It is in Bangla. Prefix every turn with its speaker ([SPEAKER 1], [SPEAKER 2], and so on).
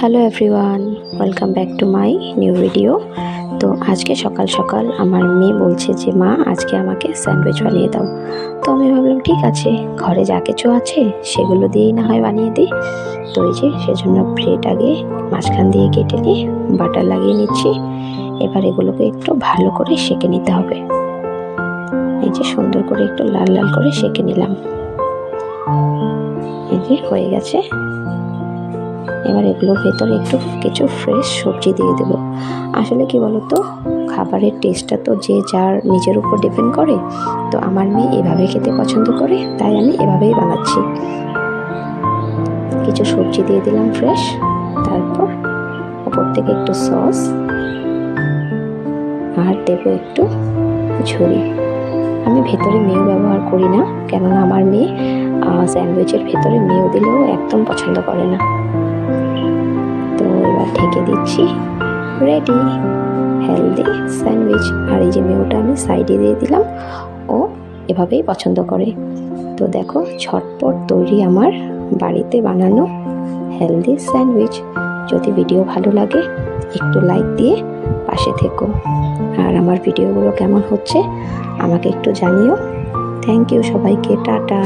[SPEAKER 1] Hello everyone, welcome back to my new video. তো আজকে সকাল সকাল আমার মেয়ে বলছে যে মা আজকে আমাকে স্যান্ডউইচ বানিয়ে দাও। তো আমি ভাবলাম ঠিক আছে, ঘরে যা কিছু আছে সেগুলো দিয়েই না হয় বানিয়ে দিই। তো এই যে সেজন্য ব্রেড আগে মাঝখান দিয়ে কেটে নিয়ে বাটার লাগিয়ে নিচ্ছি। এবার এগুলোকে একটু ভালো করে সেঁকে নিতে হবে। এই যে সুন্দর করে একটু লাল লাল করে সেঁকে নিলাম। এই যে হয়ে গেছে। এবার এগুলোর ভেতরে একটু কিছু ফ্রেশ সবজি দিয়ে দেব। আসলে কি বলতো, খাবারের টেস্টটা তো যে যার নিজের উপর ডিপেন্ড করে। তো আমার মেয়ে এভাবে খেতে পছন্দ করে, তাই আমি এভাবেই বানাচ্ছি। কিছু সবজি দিয়ে দিলাম ফ্রেশ, তারপর ওপর থেকে একটু সস আর দেবো একটু ঝুরি। আমি ভেতরে মেয়ে ব্যবহার করি না, কেননা আমার মেয়ে স্যান্ডউইচের ভেতরে মেয়ে দিলেও একদম পছন্দ করে না। তো এবার ঢেকে দিচ্ছি, রেডি হেলদি স্যান্ডউইচ। আর এই যে মেয়োটা আমি সাইডে দিয়ে দিলাম, ও এভাবেই পছন্দ করে। তো দেখো ঝটপট তৈরি আমার বাড়িতে বানানো হেলদি স্যান্ডউইচ। যদি ভিডিও ভালো লাগে একটু লাইক দিয়ে পাশে থেকো, আর আমার ভিডিওগুলো কেমন হচ্ছে আমাকে একটু জানিও। থ্যাংক ইউ সবাইকে, টাটা।